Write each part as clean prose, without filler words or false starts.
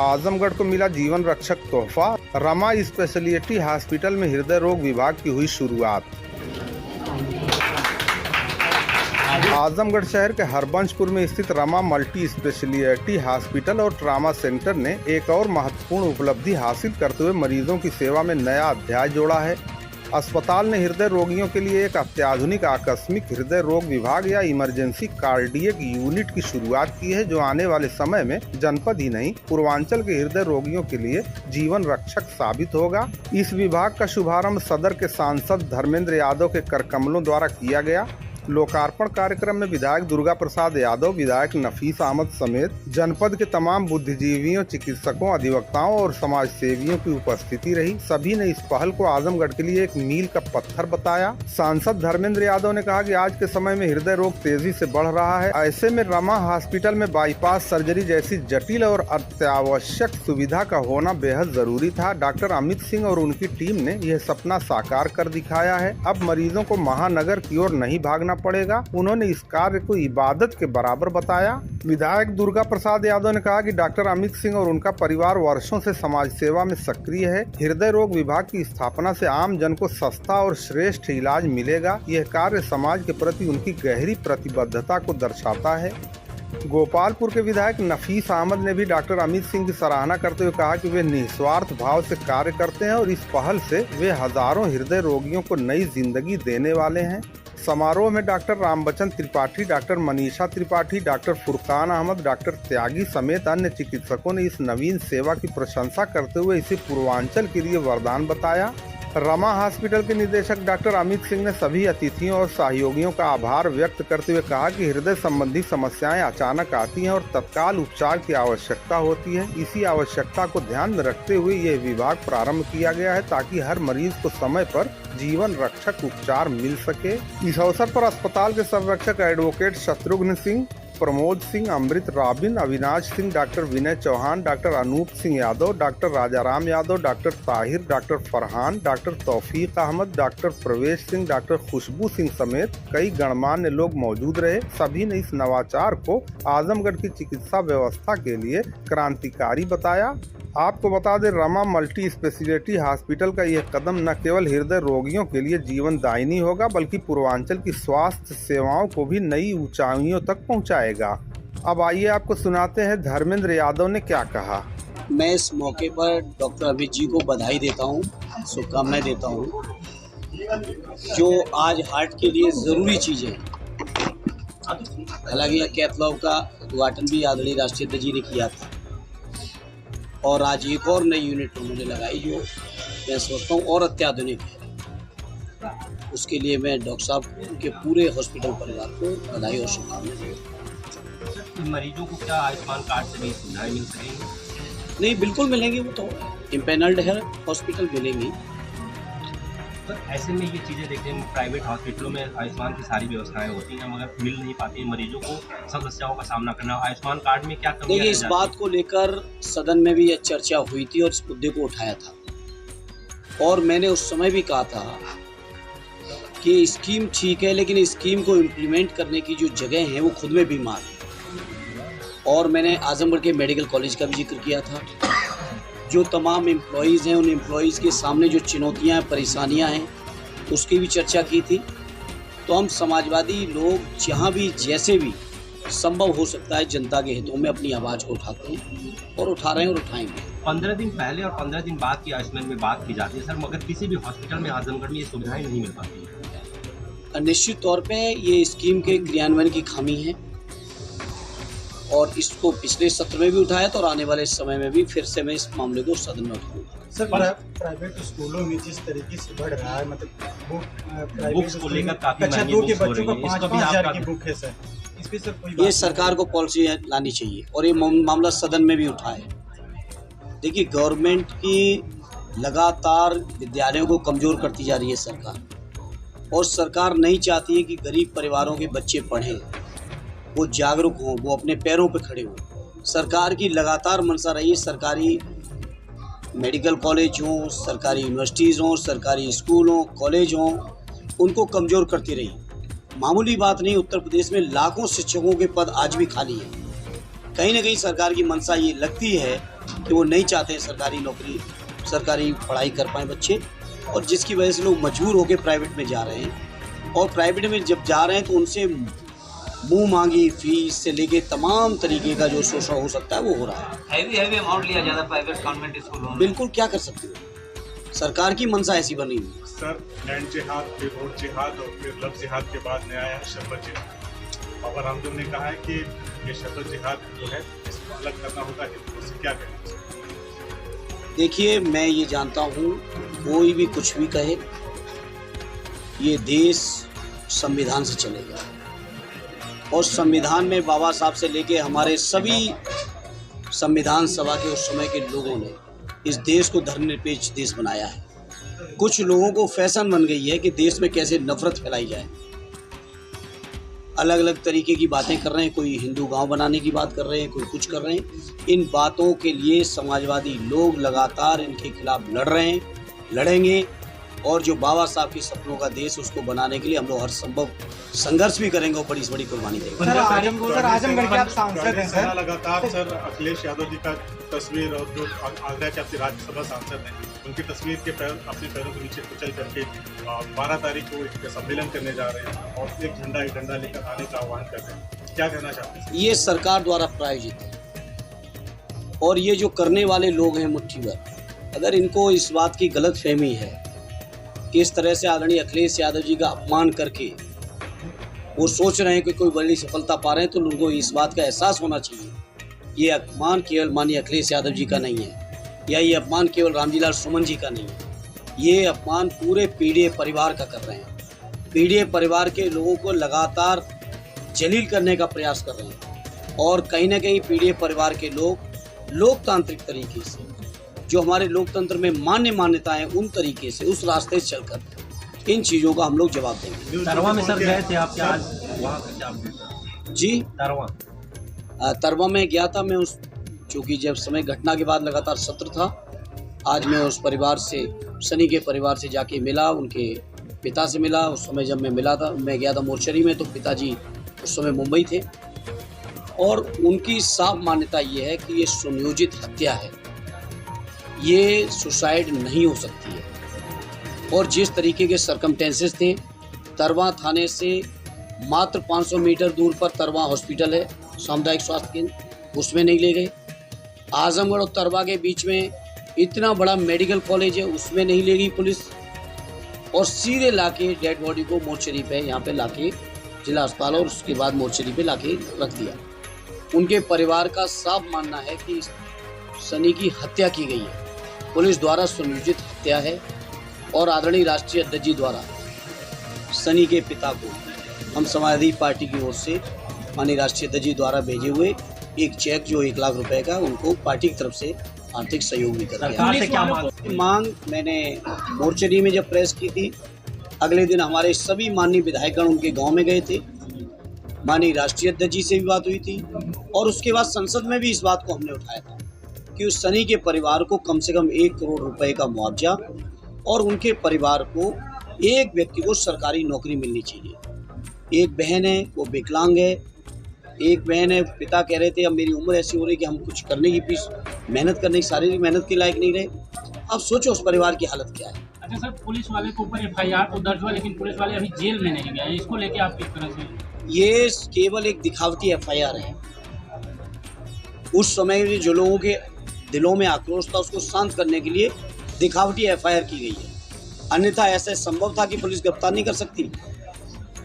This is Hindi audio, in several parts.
आजमगढ़ को मिला जीवन रक्षक तोहफा। रमा स्पेशलिटी हॉस्पिटल में हृदय रोग विभाग की हुई शुरुआत। आजमगढ़ शहर के हरबंशपुर में स्थित रमा मल्टी स्पेशलिटी हॉस्पिटल और ट्रामा सेंटर ने एक और महत्वपूर्ण उपलब्धि हासिल करते हुए मरीजों की सेवा में नया अध्याय जोड़ा है। अस्पताल ने हृदय रोगियों के लिए एक अत्याधुनिक आकस्मिक हृदय रोग विभाग या इमरजेंसी कार्डियक यूनिट की शुरुआत की है, जो आने वाले समय में जनपद ही नहीं पूर्वांचल के हृदय रोगियों के लिए जीवन रक्षक साबित होगा। इस विभाग का शुभारंभ सदर के सांसद धर्मेंद्र यादव के करकमलों द्वारा किया गया। लोकार्पण कार्यक्रम में विधायक दुर्गा प्रसाद यादव, विधायक नफीस अहमद समेत जनपद के तमाम बुद्धिजीवियों, चिकित्सकों, अधिवक्ताओं और समाज सेवियों की उपस्थिति रही। सभी ने इस पहल को आजमगढ़ के लिए एक मील का पत्थर बताया। सांसद धर्मेंद्र यादव ने कहा कि आज के समय में हृदय रोग तेजी से बढ़ रहा है। ऐसे में रमा हॉस्पिटल में बाईपास सर्जरी जैसी जटिल और अत्यावश्यक सुविधा का होना बेहद जरूरी था। डॉक्टर अमित सिंह और उनकी टीम ने यह सपना साकार कर दिखाया है। अब मरीजों को महानगर की ओर नहीं भागना पड़ेगा। उन्होंने इस कार्य को इबादत के बराबर बताया। विधायक दुर्गा प्रसाद यादव ने कहा कि डॉक्टर अमित सिंह और उनका परिवार वर्षों से समाज सेवा में सक्रिय है। हृदय रोग विभाग की स्थापना से आम जन को सस्ता और श्रेष्ठ इलाज मिलेगा। यह कार्य समाज के प्रति उनकी गहरी प्रतिबद्धता को दर्शाता है। गोपालपुर के विधायक नफीस अहमद ने भी डॉक्टर अमित सिंह की सराहना करते हुए कहा कि वे निस्वार्थ भाव से कार्य करते हैं और इस पहल से वे हजारों हृदय रोगियों को नई जिंदगी देने वाले हैं। समारोह में doctor Rambachan Tripathi, doctor Manisha Tripathi, doctor Furqan Ahmad, doctor Tyagi समेत अन्य चिकित्सकों ने इस नवीन सेवा की प्रशंसा करते हुए इसे पूर्वांचल के लिए वरदान बताया। रमा हॉस्पिटल के निदेशक डॉक्टर अमित सिंह ने सभी अतिथियों और सहयोगियों का आभार व्यक्त करते हुए कहा कि हृदय संबंधी समस्याएं अचानक आती हैं और तत्काल उपचार की आवश्यकता होती है। इसी आवश्यकता को ध्यान में रखते हुए यह विभाग प्रारंभ किया गया है ताकि हर मरीज को समय पर जीवन रक्षक उपचार मिल सके। इस अवसर पर अस्पताल के संरक्षक advocate Shatrughan Singh, Pramod Singh, Amrit Rabin, Avinash Singh, doctor Vinay Chauhan, doctor Anoop Singh Yadav, doctor Rajaram Yadav, doctor Tahir, doctor Farhan, doctor Taufiq Ahmad, doctor Pravesh Singh, doctor खुशबू सिंह समेत कई गणमान्य लोग मौजूद रहे। सभी ने इस नवाचार को आजमगढ़ की चिकित्सा व्यवस्था के लिए क्रांतिकारी बताया। आपको बता दें, रमा मल्टी स्पेशलिटी हॉस्पिटल का यह कदम न केवल हृदय रोगियों के लिए जीवनदायिनी होगा, बल्कि पूर्वांचल की स्वास्थ्य सेवाओं को भी नई ऊंचाइयों तक पहुंचाएगा। अब आइए आपको सुनाते हैं धर्मेंद्र यादव ने क्या कहा। मैं इस मौके पर डॉक्टर अमित जी को बधाई देता हूं, शुभकामनाएं देता हूं। जो आज हार्ट के लिए ज़रूरी चीज़ें, हालांकि कैथलैब का उद्घाटन भी आदरणीय राष्ट्रीय अध्यक्ष जी ने किया था और आज एक और नई यूनिट उन्होंने लगाई जो मैं सोचता हूँ और अत्याधुनिक है। उसके लिए मैं डॉक्टर साहब के पूरे हॉस्पिटल परिवार को बधाई और शुभकामनाएं देता हूँ। मरीजों को क्या आयुष्मान कार्ड से भी सुविधाएं मिल सकेंगी? नहीं, बिल्कुल मिलेंगी। वो तो इम्पेनल्ड है, हॉस्पिटल मिलेंगी। तो ऐसे में ये चीज़ें देखते हैं प्राइवेट हॉस्पिटलों में आयुष्मान की सारी व्यवस्थाएं होती हैं मगर मिल नहीं पाती हैं, मरीजों को समस्याओं का सामना करना। आयुष्मान कार्ड में क्या कमी? देखिए, इस बात को लेकर सदन में भी यह चर्चा हुई थी और इस मुद्दे को उठाया था और मैंने उस समय भी कहा था कि स्कीम ठीक है, लेकिन स्कीम को इम्प्लीमेंट करने की जो जगह है वो खुद में बीमार है। और मैंने आजमगढ़ के मेडिकल कॉलेज का भी जिक्र किया था। जो तमाम एम्प्लॉयज़ हैं, उन एम्प्लॉयज़ के सामने जो चुनौतियाँ, परेशानियाँ हैं, उसकी भी चर्चा की थी। तो हम समाजवादी लोग जहाँ भी जैसे भी संभव हो सकता है जनता के हितों में अपनी आवाज़ को उठाते हैं और उठा रहे हैं और उठाएंगे। 15 दिन पहले और 15 दिन बाद की आयुष्मान में बात की जाती है सर, मगर किसी भी हॉस्पिटल में आजमगढ़ में ये सुविधाएं नहीं मिल पाती है। निश्चित तौर पे ये स्कीम के क्रियान्वयन की खामी है और इसको पिछले सत्र में भी उठाया था और आने वाले समय में भी फिर से मैं इस मामले को सदन में उठाऊंगा। सर, प्राइवेट स्कूलों में जिस तरीके से बढ़ रहा है, मतलब बुक्स को लेकर काफी कक्षा 2 के बच्चों को 5,000 की बुक है सर, इस पे सर कोई ये सरकार को पॉलिसी लानी चाहिए और ये मामला सदन में भी उठा है। देखिए, गवर्नमेंट की लगातार विद्यालयों को कमज़ोर करती जा रही है सरकार, और सरकार नहीं चाहती है कि गरीब परिवारों के बच्चे पढ़ें, वो जागरूक हों, वो अपने पैरों पर खड़े हों। सरकार की लगातार मंशा रही है सरकारी मेडिकल कॉलेज हों, सरकारी यूनिवर्सिटीज़ हों, सरकारी स्कूल हों, कॉलेज हों, उनको कमज़ोर करती रही। मामूली बात नहीं, उत्तर प्रदेश में लाखों शिक्षकों के पद आज भी खाली हैं। कहीं ना कहीं सरकार की मंशा ये लगती है कि वो नहीं चाहते सरकारी नौकरी, सरकारी पढ़ाई कर पाएँ बच्चे, और जिसकी वजह से लोग मजबूर होकर प्राइवेट में जा रहे हैं। और प्राइवेट में जब जा रहे हैं तो उनसे मुंह मांगी फीस से लेके तमाम तरीके का जो शोषण हो सकता है वो हो रहा है। हैवी अमाउंट लिया जाता है प्राइवेट कॉन्वेंट स्कूलों में। बिल्कुल, क्या कर सकते हो, सरकार की मंशा ऐसी बनी हुई है। सर, लैंड जिहाद, फिर वोट जिहाद और फिर लव जिहाद के बाद में आया है शपथ जिहाद। बाबा रामदेव ने कहा है कि ये शपथ जिहाद जो है इसको अलग करना होगा हिंदुओं से, क्या कहना चाहिए? देखिए, मैं ये जानता हूँ कोई भी कुछ भी कहे, ये देश संविधान से चलेगा और संविधान में बाबा साहब से लेके हमारे सभी संविधान सभा के उस समय के लोगों ने इस देश को धर्मनिरपेक्ष देश बनाया है। कुछ लोगों को फैशन बन गई है कि देश में कैसे नफरत फैलाई जाए, अलग अलग तरीके की बातें कर रहे हैं, कोई हिंदू गांव बनाने की बात कर रहे हैं, कोई कुछ कर रहे हैं। इन बातों के लिए समाजवादी लोग लगातार इनके खिलाफ लड़ रहे हैं, लड़ेंगे, और जो बाबा साहब के सपनों का देश उसको बनाने के लिए हम लोग हर संभव संघर्ष भी करेंगे और बड़ी से बड़ी कुर्बानी देंगे। सर, आजमगढ़ के आप सांसद हैं सर। लगातार सर अखिलेश यादव जी का तस्वीर और जो आगरा के आपके राज्यसभा सांसद हैं उनकी तस्वीर के अपने पैरों के नीचे कुचल करके 12 तारीख को एक सम्मेलन करने जा रहे हैं और एक डंडा लेकर आने का आह्वान कर रहे हैं, क्या कहना चाहते हैं? ये सरकार द्वारा प्रायोजित है और ये जो करने वाले लोग हैं मुट्ठी भर, अगर इनको इस बात की गलत फहमी है कि इस तरह से आदरणीय अखिलेश यादव जी का अपमान करके वो सोच रहे हैं कि कोई बड़ी सफलता पा रहे हैं, तो उनको इस बात का एहसास होना चाहिए ये अपमान केवल माननीय अखिलेश यादव जी का नहीं है, या ये अपमान केवल रामजीलाल सुमन जी का नहीं है, ये अपमान पूरे पीडीए परिवार का कर रहे हैं। पीडीए परिवार के लोगों को लगातार जलील करने का प्रयास कर रहे हैं और कहीं ना कहीं पीडीए परिवार के लोग लोकतांत्रिक तरीके से, जो हमारे लोकतंत्र में मान्यताएं, उन तरीके से, उस रास्ते से चलकर इन चीज़ों का हम लोग जवाब देंगे। तरवा में सर गए थे आप, क्या आज वहाँ का क्या अपडेट? जी, तरवा में गया था मैं, उस चूँकि जब समय घटना के बाद लगातार सत्र था, आज मैं उस परिवार से, सनी के परिवार से जाके मिला, उनके पिता से मिला। उस समय जब मैं मिला था, मैं गया था मोर्चरी में, तो पिताजी उस समय मुंबई थे और उनकी साफ मान्यता ये है कि ये सुनियोजित हत्या है, ये सुसाइड नहीं हो सकती है। और जिस तरीके के सर्कमटेंसेस थे, तरवा थाने से मात्र 500 मीटर दूर पर तरवा हॉस्पिटल है, सामुदायिक स्वास्थ्य केंद्र, उसमें नहीं ले गए। आजमगढ़ और तरवा के बीच में इतना बड़ा मेडिकल कॉलेज है, उसमें नहीं ले गई पुलिस, और सीधे लाके डेड बॉडी को मोर्चरी पे, यहाँ पे लाके जिला अस्पताल और उसके बाद मोर्चरी पे लाके रख दिया। उनके परिवार का साफ मानना है कि सनी की हत्या की गई है, पुलिस द्वारा सुनियोजित हत्या है, और आदरणीय राष्ट्रीय अध्यक्ष जी द्वारा सनी के पिता को हम समाजवादी पार्टी की ओर से माननीय राष्ट्रीय अध्यक्ष जी द्वारा भेजे हुए एक चेक जो 1 लाख रुपए का, उनको पार्टी की तरफ से आर्थिक सहयोग भी कर सरकार से क्या मांग मैंने मोर्चरी में जब प्रेस की थी, अगले दिन हमारे सभी माननीय विधायकगण उनके गांव में गए थे, माननीय राष्ट्रीय अध्यक्ष जी से भी बात हुई थी, और उसके बाद संसद में भी इस बात को हमने उठाया था कि उस सनी के परिवार को कम से कम 1 करोड़ रुपए का मुआवजा, और उनके परिवार को एक व्यक्ति को सरकारी नौकरी मिलनी चाहिए। एक बहन है, वो विकलांग है, एक बहन है, पिता कह रहे थे अब मेरी उम्र ऐसी हो रही कि हम कुछ करने की, मेहनत करने की, शारीरिक मेहनत के लायक नहीं रहे। अब सोचो उस परिवार की हालत क्या है। अच्छा सर, पुलिस वाले के ऊपर FIR तो दर्ज हुआ, लेकिन पुलिस वाले अभी जेल में नहीं गए, इसको लेके आप किस तरह से? ये केवल एक दिखावटी FIR है। उस समय जो लोगों के दिलों में आक्रोश था, उसको शांत करने के लिए दिखावटी FIR की गई है, अन्यथा ऐसा संभव था कि पुलिस गिरफ्तार नहीं कर सकती।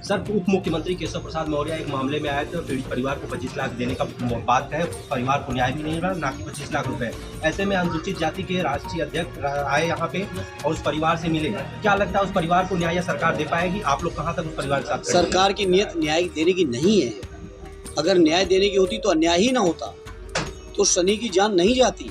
सर, उप मुख्यमंत्री केशव प्रसाद मौर्य एक मामले में आए थे, पीड़ित परिवार को 25 लाख देने का बात है, परिवार को न्याय भी नहीं मिला, ना कि 25 लाख रुपए। ऐसे में अनुसूचित जाति के राष्ट्रीय अध्यक्ष आए यहाँ पे और उस परिवार से मिले, क्या लगता है उस परिवार को न्याय सरकार दे पाएगी? आप लोग कहाँ तक उस परिवार के साथ? सरकार की नीयत न्याय देने की नहीं है। अगर न्याय देने की होती तो अन्याय ही ना होता, तो सनी की जान नहीं जाती।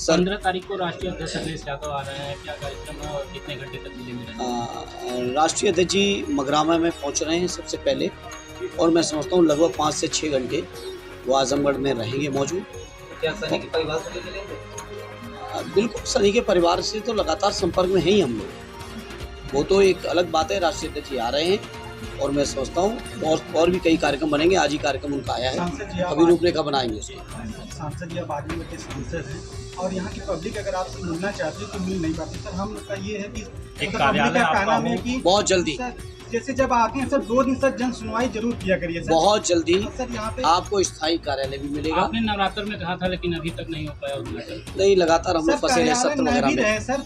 15 तारीख को राष्ट्रीय अध्यक्ष अखिलेश यादव आ रहे हैं, क्या कार्यक्रम है और कितने घंटे तक जिले में रहेंगे? राष्ट्रीय अध्यक्ष जी मगरामा में पहुंच रहे हैं सबसे पहले, और मैं समझता हूं लगभग 5 से 6 घंटे वो आजमगढ़ में रहेंगे मौजूद। क्या सनी के परिवार से लेके लेंगे? बिल्कुल, सनी के परिवार से तो लगातार संपर्क में हैं ही हम लोग। वो तो एक अलग बात है, राष्ट्रीय अध्यक्ष जी आ रहे हैं और मैं समझता हूँ और भी कई कार्यक्रम बनेंगे। आज ही कार्यक्रम उनका आया सांसद जी, है, आप अभी रूपरेखा बनाएंगे उसको। सांसद जी आप आदिम के सांसद हैं और यहाँ की पब्लिक अगर आपसे मिलना चाहती है तो मिल नहीं पाती सर। हम लोग का ये है कि एक कार्यालय पब्लिक का आपका कहना है हो। कि बहुत जल्दी सर जैसे जब आते हैं सर 2 दिन सर जन सुनवाई जरूर किया करिए सर। बहुत जल्दी सर यहाँ पे आपको स्थायी कार्यालय भी मिलेगा। आपने नवरात्र में कहा था लेकिन अभी तक नहीं हो पाया उद्घाटन। नहीं, लगातार हम लोग सर फंसे रहे कार्यालय सत्र नहीं वगैरह भी में। रहे सर,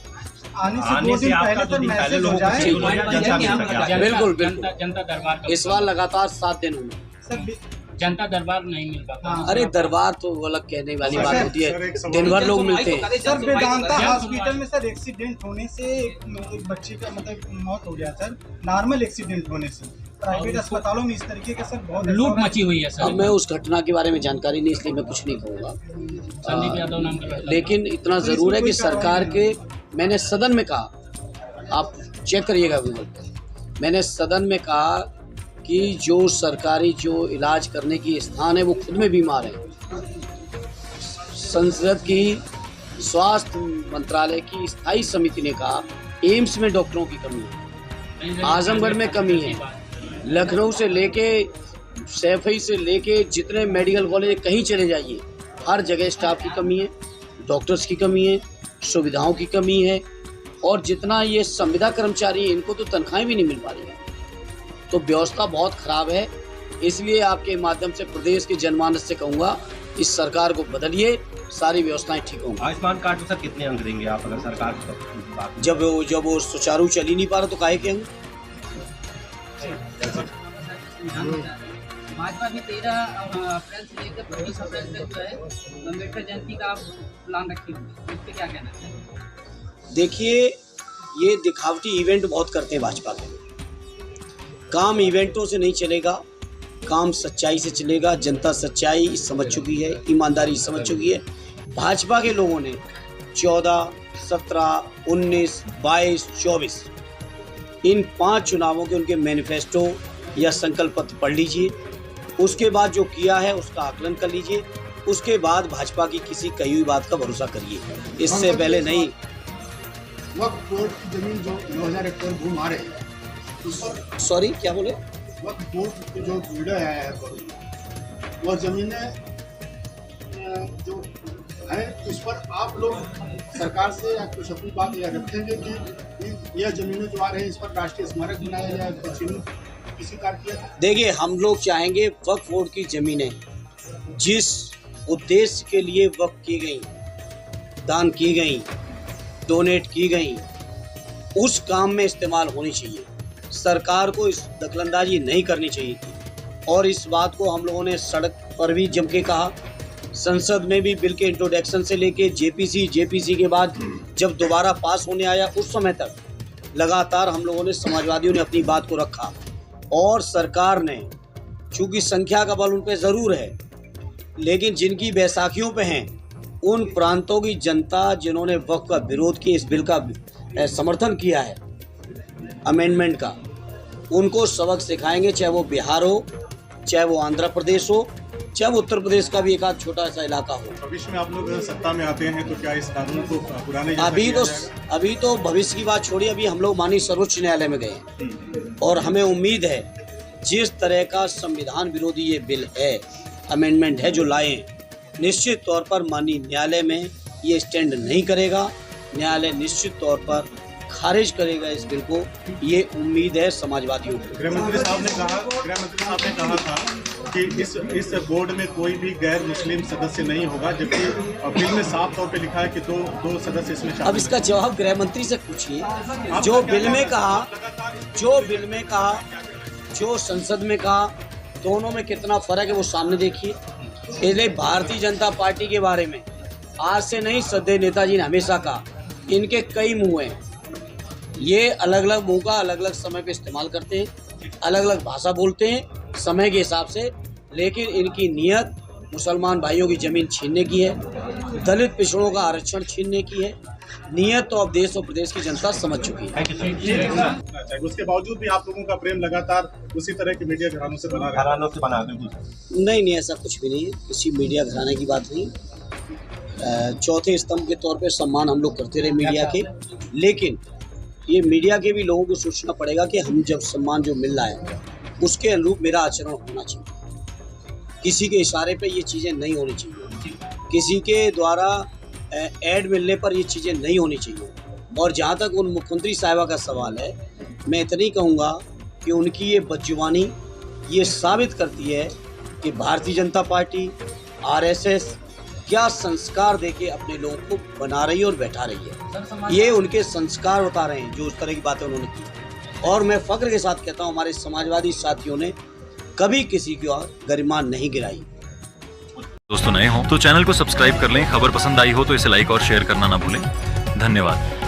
आने से आने 2 से दिन आपका पहले 2 सर दिन पहले मैसेज हो लोगों को जाए। चाहिए बोलिए, जनता मिल सके। बिल्कुल, बिल्कुल। जनता दरबार का इस बार लगातार 7 दिन हुए। सर जनता दरबार नहीं मिल पाता। हाँ। अरे दरबार तो अलग कहने वाली सर, बात होती सर, है, एक सवाल- दिन भर लोग मिलते हैं। सर वेदांता जन हॉस्पिटल में सर एक्सीडेंट होने से एक बच्चे का मतलब मौत हो गया सर, नॉर्मल एक्सीडेंट होने से। प्राइवेट अस्पतालों में इस तरीके का सर बहुत लूट मची हुई है अब सर। मैं उस घटना के बारे में जानकारी नहीं, इसलिए मैं कुछ नहीं कहूँगा। संदीप यादव नाम का लड़का। लेकिन इतना ज़रूर है कि सरकार के, मैंने सदन में कहा, आप चेक करिएगा गूगल पे, मैंने सदन में कहा कि जो सरकारी जो इलाज करने की स्थान है वो खुद में बीमार है। संसद की स्वास्थ्य मंत्रालय की स्थायी समिति ने कहा एम्स में डॉक्टरों की कमी है, आजमगढ़ में कमी है, लखनऊ से लेके सैफई से लेके जितने मेडिकल कॉलेज कहीं चले जाइए हर जगह स्टाफ की कमी है, डॉक्टर्स की कमी है, सुविधाओं की कमी है। और जितना ये संविदा कर्मचारी हैं इनको तो तनख्वाहें भी नहीं मिल पा रही हैं। तो व्यवस्था बहुत ख़राब है। इसलिए आपके माध्यम से प्रदेश के जनमानस से कहूँगा इस सरकार को बदलिए, सारी व्यवस्थाएं ठीक होंगी। आयुष्मान कार्ड में सर कितने अंक देंगे आप अगर सरकार की बात? जब वो सुचारू चल ही नहीं पा रहा तो काहे के हम। भाजपा भी 13 अप्रैल से लेकर 25 अप्रैल तक जो है अम्बेडकर जयंती का प्लान रखी हुई है, इस पे क्या कहना चाहिए? देखिए, ये दिखावटी इवेंट बहुत करते हैं भाजपा के। काम इवेंटों से नहीं चलेगा, काम सच्चाई से चलेगा। जनता सच्चाई समझ चुकी है, ईमानदारी समझ चुकी है। भाजपा के लोगों ने 14, 17, 19, 22, 24 इन 5 चुनावों के उनके मैनिफेस्टो या संकल्प पत्र पढ़ लीजिए। उसके बाद जो किया है उसका आकलन कर लीजिए। उसके बाद भाजपा की किसी कही हुई बात का भरोसा करिए, इससे पहले नहीं। वक्फ बोर्ड की जमीन जो 9000 एकड़ भूमि आ रही है, सॉरी क्या बोले? वक्फ बोर्ड की जो वीडियो आया है वह जमीनें जो है, इस पर आप लोग सरकार से या कुछ अपनी बात यह रखेंगे कि यह जमीनें जो आ रही है इस पर राष्ट्रीय स्मारक बनाया जाए, किसी कार्य किया जाए? देखिए, हम लोग चाहेंगे वक्फ बोर्ड की जमीनें जिस उद्देश्य के लिए वक्फ की गई, दान की गई, डोनेट की गई, उस काम में इस्तेमाल होनी चाहिए। सरकार को इस दखलंदाजी नहीं करनी चाहिए थी। और इस बात को हम लोगों ने सड़क पर भी जम के कहा, संसद में भी बिल के इंट्रोडक्शन से लेके जेपीसी के बाद जब दोबारा पास होने आया उस समय तक लगातार हम लोगों ने, समाजवादियों ने अपनी बात को रखा। और सरकार ने, चूँकि संख्या का बल उन पे ज़रूर है, लेकिन जिनकी बैसाखियों पे हैं उन प्रांतों की जनता जिन्होंने वक्फ का विरोध किया, इस बिल का समर्थन किया है अमेंडमेंट का, उनको सबक सिखाएंगे। चाहे वो बिहार हो, चाहे वो आंध्र प्रदेश हो, चाहे वो उत्तर प्रदेश का भी एक आध छोटा सा इलाका हो। भविष्य में आप लोग सत्ता में आते हैं तो क्या इस कानून को पुराने जैसा अभी किया तो जाएगा? अभी तो भविष्य की बात छोड़िए, अभी हम लोग माननीय सर्वोच्च न्यायालय में गए हैं और हमें उम्मीद है जिस तरह का संविधान विरोधी ये बिल है, अमेंडमेंट है जो लाए हैं, निश्चित तौर पर माननीय न्यायालय में ये स्टैंड नहीं करेगा। न्यायालय निश्चित तौर पर खारिज करेगा इस बिल को, ये उम्मीद है समाजवादियों को। गृहमंत्री साहब ने कहा था कि इस बोर्ड में कोई भी गैर मुस्लिम सदस्य नहीं होगा, जबकि बिल में साफ तौर पे लिखा है कि दो सदस्य इसमें शामिल। अब इसका जवाब गृह मंत्री से पूछिए। जो बिल में कहा, जो संसद में कहा, दोनों में कितना फर्क है वो सामने देखिए। इसलिए भारतीय जनता पार्टी के बारे में आज से नहीं, श्रद्धेय नेताजी ने हमेशा कहा, इनके कई मुंह हैं, ये अलग अलग मुंह का अलग अलग समय पे इस्तेमाल करते हैं, अलग अलग भाषा बोलते हैं समय के हिसाब से, लेकिन इनकी नीयत मुसलमान भाइयों की ज़मीन छीनने की है, दलित पिछड़ों का आरक्षण छीनने की है। नीयत तो अब देश और प्रदेश की जनता समझ चुकी है। उसके बावजूद भी आप लोगों का प्रेम लगातार उसी तरह के मीडिया घरानों से बना रहा है। नहीं, ऐसा कुछ भी नहीं है, किसी मीडिया घराने की बात नहीं। चौथे स्तंभ के तौर पे सम्मान हम लोग करते रहे मीडिया के, लेकिन ये मीडिया के भी लोगों को सोचना पड़ेगा कि हम जब सम्मान जो मिल रहा है उसके अनुरूप मेरा आचरण होना चाहिए। किसी के इशारे पे ये चीज़ें नहीं होनी चाहिए, किसी के द्वारा ऐड मिलने पर ये चीज़ें नहीं होनी चाहिए। और जहाँ तक उन मुख्यमंत्री साहिबा का सवाल है, मैं इतना ही कहूँगा कि उनकी ये बदजुबानी ये साबित करती है कि भारतीय जनता पार्टी, आरएसएस क्या संस्कार देके अपने लोगों को बना रही है और बैठा रही है। ये उनके संस्कार बता रहे हैं जो उस तरह की बातें उन्होंने की। और मैं फख्र के साथ कहता हूँ, हमारे समाजवादी साथियों ने कभी किसी की गरिमा नहीं गिराई। दोस्तों नए हो तो चैनल को सब्सक्राइब कर लें, खबर पसंद आई हो तो इसे लाइक और शेयर करना ना भूलें। धन्यवाद।